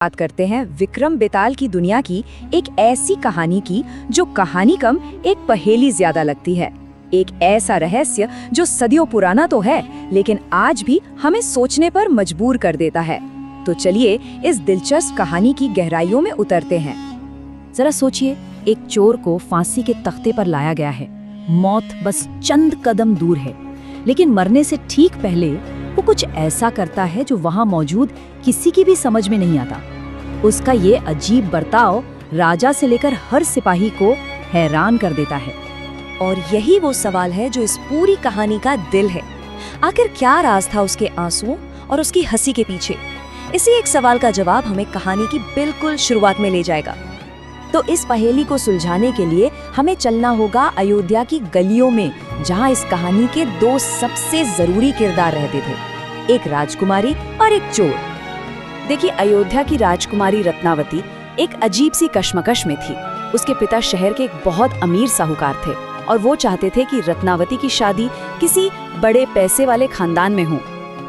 बात करते हैं विक्रम बेताल की दुनिया की एक ऐसी कहानी की जो कहानी कम एक पहेली ज्यादा लगती है। एक ऐसा रहस्य जो सदियों पुराना तो है लेकिन आज भी हमें सोचने पर मजबूर कर देता है। तो चलिए इस दिलचस्प कहानी की गहराइयों में उतरते हैं। जरा सोचिए, एक चोर को फांसी के तख्ते पर लाया गया है। मौत बस चंद कदम दूर है, लेकिन मरने से ठीक पहले वो कुछ ऐसा करता है जो वहां मौजूद किसी की भी समझ में नहीं आता। उसका ये अजीब बर्ताव राजा से लेकर हर सिपाही को हैरान कर देता है। और यही वो सवाल है जो इस पूरी कहानी का दिल है। आखिर क्या राज था उसके आंसुओं और उसकी हंसी के पीछे? इसी एक सवाल का जवाब हमें कहानी की बिल्कुल शुरुआत में ले जाएगा। तो इस पहेली को सुलझाने के लिए हमें चलना होगा अयोध्या की गलियों में, जहां इस कहानी के दो सबसे जरूरी किरदार रहते थे, एक राजकुमारी और एक चोर। देखिए, अयोध्या की राजकुमारी रत्नावती एक अजीब सी कश्मकश में थी। उसके पिता शहर के एक बहुत अमीर साहूकार थे और वो चाहते थे कि रत्नावती की शादी किसी बड़े पैसे वाले खानदान में हो।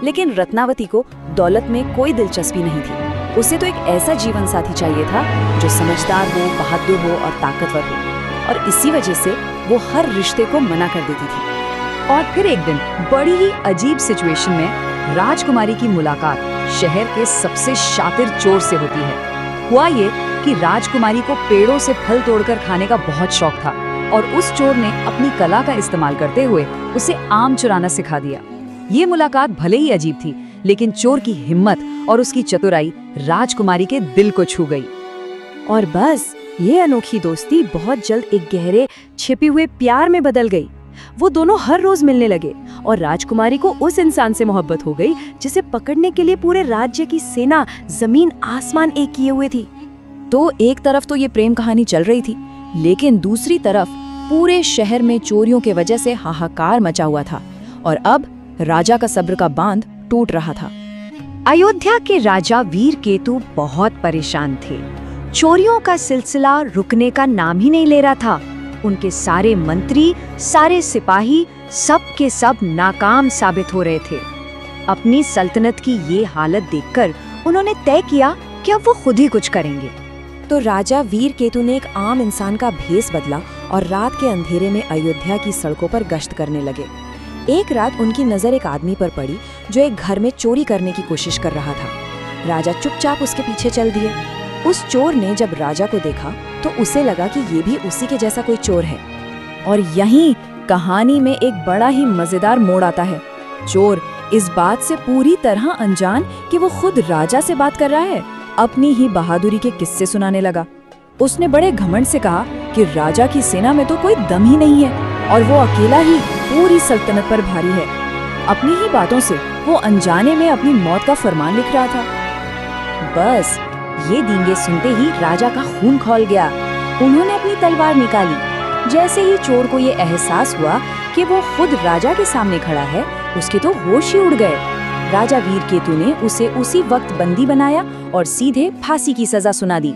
लेकिन रत्नावती को दौलत में कोई दिलचस्पी नहीं थी। उसे तो एक ऐसा जीवन साथी चाहिए था जो समझदार हो, बहादुर हो और ताकतवर हो। और इसी वजह से वो हर रिश्ते को मना कर देती थी। और फिर एक दिन बड़ी ही अजीब सिचुएशन में राजकुमारी की मुलाकात शहर के सबसे शातिर चोर से होती है। हुआ ये कि राजकुमारी को पेड़ों से फल तोड़कर खाने का बहुत शौक था और उस चोर ने अपनी कला का इस्तेमाल करते हुए उसे आम चुराना सिखा दिया। ये मुलाकात भले ही अजीब थी, लेकिन चोर की हिम्मत और उसकी चतुराई राजकुमारी के दिल को छू गई। और बस ये अनोखी दोस्ती बहुत जल्द एक गहरे छिपे हुए प्यार में बदल गई। वो दोनों हर रोज मिलने लगे और राजकुमारी को उस इंसान से मोहब्बत हो गई जिसे पकड़ने के लिए पूरे राज्य की सेना जमीन आसमान एक किए हुए थी। तो एक तरफ तो ये प्रेम कहानी चल रही थी, लेकिन दूसरी तरफ पूरे शहर में चोरियों के वजह से हाहाकार मचा हुआ था और अब राजा का सब्र का बांध टूट रहा था। अयोध्या के राजा वीरकेतु बहुत परेशान थे। चोरियों का सिलसिला रुकने का नाम ही नहीं ले रहा था। उनके सारे मंत्री, सारे सिपाही, सब के सब नाकाम साबित हो रहे थे। अपनी सल्तनत की ये हालत देखकर उन्होंने तय किया कि अब वो खुद ही कुछ करेंगे। तो राजा वीरकेतु ने एक आम इंसान का भेष बदला और रात के अंधेरे में अयोध्या की सड़कों पर गश्त करने लगे। एक रात उनकी नजर एक आदमी पर पड़ी जो एक घर में चोरी करने की कोशिश कर रहा था। राजा चुपचाप उसके पीछे चल दिए। उस चोर ने जब राजा को देखा तो उसे लगा कि ये भी उसी के जैसा कोई चोर है। और यहीं कहानी में एक बड़ा ही मजेदार मोड़ आता है। चोर इस बात से पूरी तरह अनजान कि वो खुद राजा से बात कर रहा है, अपनी ही बहादुरी के किस्से सुनाने लगा। उसने बड़े घमंड से कहा कि राजा की सेना में तो कोई दम ही नहीं है और वो अकेला ही पूरी सल्तनत पर भारी है। अपनी ही बातों से वो अनजाने में अपनी मौत का फरमान लिख रहा था। बस ये दींगे सुनते ही राजा का खून खौल गया। उन्होंने अपनी तलवार निकाली। जैसे ही चोर को ये एहसास हुआ कि वो खुद राजा के सामने खड़ा है, उसके तो होश ही उड़ गए। राजा वीरकेतु ने उसे उसी वक्त बंदी बनाया और सीधे फांसी की सजा सुना दी।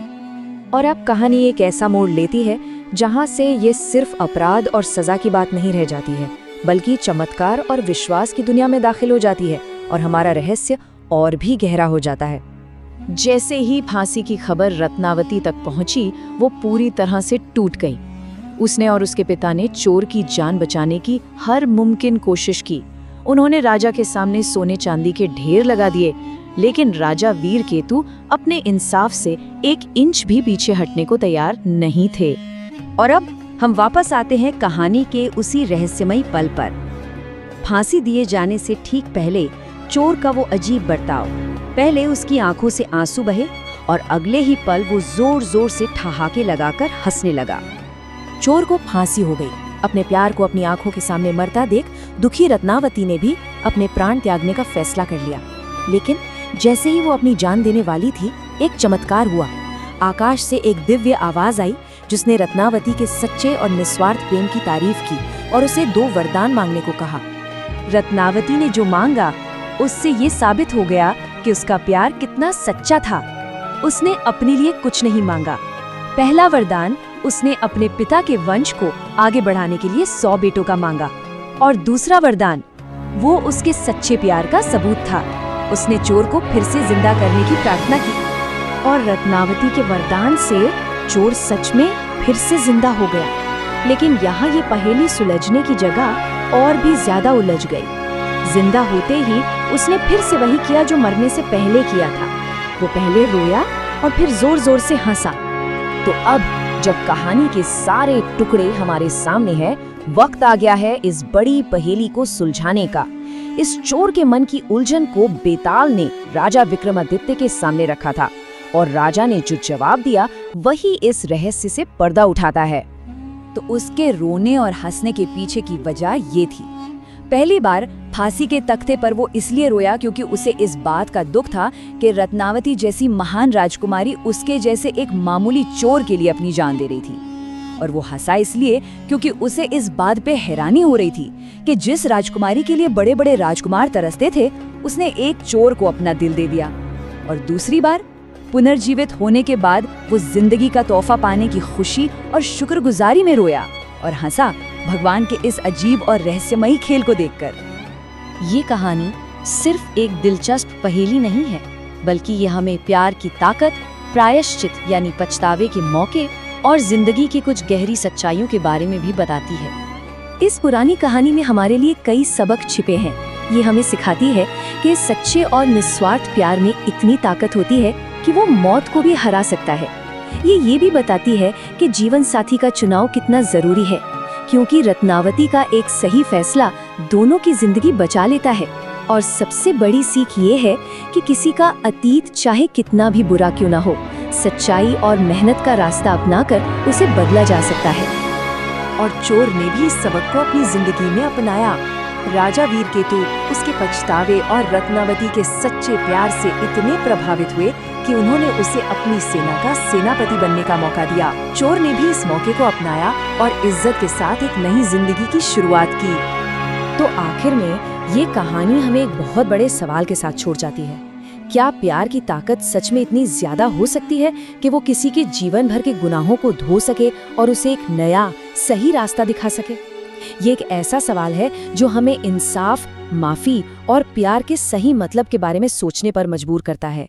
और अब कहानी एक ऐसा मोड़ लेती है जहां से ये सिर्फ अपराध और सजा की बात नहीं रह जाती है, बल्कि चमत्कार और विश्वास की दुनिया में दाखिल हो जाती है और हमारा रहस्य और भी गहरा हो जाता है। जैसे ही फांसी की खबर रत्नावती तक पहुंची, वो पूरी तरह से टूट गई। उसने और उसके पिता ने चोर की जान बचाने की हर मुमकिन कोशिश की। उन्होंने राजा के सामने सोने चांदी के ढेर लगा दिए, लेकिन राजा वीरकेतु अपने इंसाफ से 1 इंच भी पीछे हटने को तैयार नहीं थे। और अब हम वापस आते हैं कहानी के उसी रहस्यमयी पल पर। फांसी दिए जाने से ठीक पहले चोर का वो अजीब बर्ताव। पहले उसकी आंखों से आंसू बहे और अगले ही पल वो जोर जोर से ठहाके लगाकर हंसने लगा। चोर को फांसी हो गई। अपने प्यार को अपनी आंखों के सामने मरता देख दुखी रत्नावती ने भी अपने प्राण त्यागने का फैसला कर लिया। लेकिन जैसे ही वो अपनी जान देने वाली थी, एक चमत्कार हुआ। आकाश से एक दिव्य आवाज आई जिसने रत्नावती के सच्चे और निस्वार्थ प्रेम की तारीफ की और उसे 2 वरदान मांगने को कहा। रत्नावती ने जो मांगा, उससे ये साबित हो गया कि उसका प्यार कितना सच्चा था। उसने अपने लिए कुछ नहीं मांगा। पहला वरदान उसने अपने पिता के वंश को आगे बढ़ाने के लिए 100 बेटों का मांगा और दूसरा वरदान वो उसके सच्चे प्यार का सबूत था। उसने चोर को फिर से जिंदा करने की प्रार्थना की। और रत्नावती के वरदान से चोर सच में फिर से जिंदा हो गया। लेकिन यहाँ ये पहेली सुलझने की जगह और भी ज्यादा उलझ गई। जिंदा होते ही उसने फिर से वही किया जो मरने से पहले किया था। वो पहले रोया और फिर जोर जोर से हंसा। तो अब जब कहानी के सारे टुकड़े हमारे सामने हैं, वक्त आ गया है इस बड़ी पहेली को सुलझाने का। इस चोर के मन की उलझन को बेताल ने राजा विक्रमादित्य के सामने रखा था और राजा ने जो जवाब दिया वही इस रहस्य से पर्दा उठाता है। तो उसके रोने और हंसने के पीछे की वजह ये थी। पहली बार फांसी के तख्ते पर वो इसलिए रोया क्योंकि उसे इस बात का दुख था कि रत्नावती जैसी महान राजकुमारी उसके जैसे एक मामूली चोर के लिए अपनी जान दे रही थी। और वो हंसा इसलिए क्योंकि उसे इस बात पे हैरानी हो रही थी कि जिस राजकुमारी के लिए बड़े बड़े राजकुमार तरसते थे, उसने एक चोर को अपना दिल दे दिया। और दूसरी बार पुनर्जीवित होने के बाद वो जिंदगी का तोहफा पाने की खुशी और शुक्रगुजारी में रोया और हंसा भगवान के इस अजीब और रहस्यमयी खेल को देखकर। ये कहानी सिर्फ एक दिलचस्प पहेली नहीं है, बल्कि ये हमें प्यार की ताकत, प्रायश्चित यानी पछतावे के मौके और जिंदगी की कुछ गहरी सच्चाइयों के बारे में भी बताती है। इस पुरानी कहानी में हमारे लिए कई सबक छिपे हैं। ये हमें सिखाती है कि सच्चे और निस्वार्थ प्यार में इतनी ताकत होती है कि वो मौत को भी हरा सकता है। ये भी बताती है कि जीवन साथी का चुनाव कितना जरूरी है, क्योंकि रत्नावती का एक सही फैसला दोनों की जिंदगी बचा लेता है। और सबसे बड़ी सीख ये है कि किसी का अतीत चाहे कितना भी बुरा क्यों ना हो, सच्चाई और मेहनत का रास्ता अपनाकर उसे बदला जा सकता है। और चोर ने भी इस सबक को अपनी जिंदगी में अपनाया। राजा वीरकेतु उसके पछतावे और रत्नावती के सच्चे प्यार से इतने प्रभावित हुए कि उन्होंने उसे अपनी सेना का सेनापति बनने का मौका दिया। चोर ने भी इस मौके को अपनाया और इज्जत के साथ एक नई जिंदगी की शुरुआत की। तो आखिर में ये कहानी हमें एक बहुत बड़े सवाल के साथ छोड़ जाती है। क्या प्यार की ताकत सच में इतनी ज्यादा हो सकती है कि वो किसी के जीवन भर के गुनाहों को धो सके और उसे एक नया सही रास्ता दिखा सके? ये एक ऐसा सवाल है जो हमें इंसाफ, माफी और प्यार के सही मतलब के बारे में सोचने पर मजबूर करता है।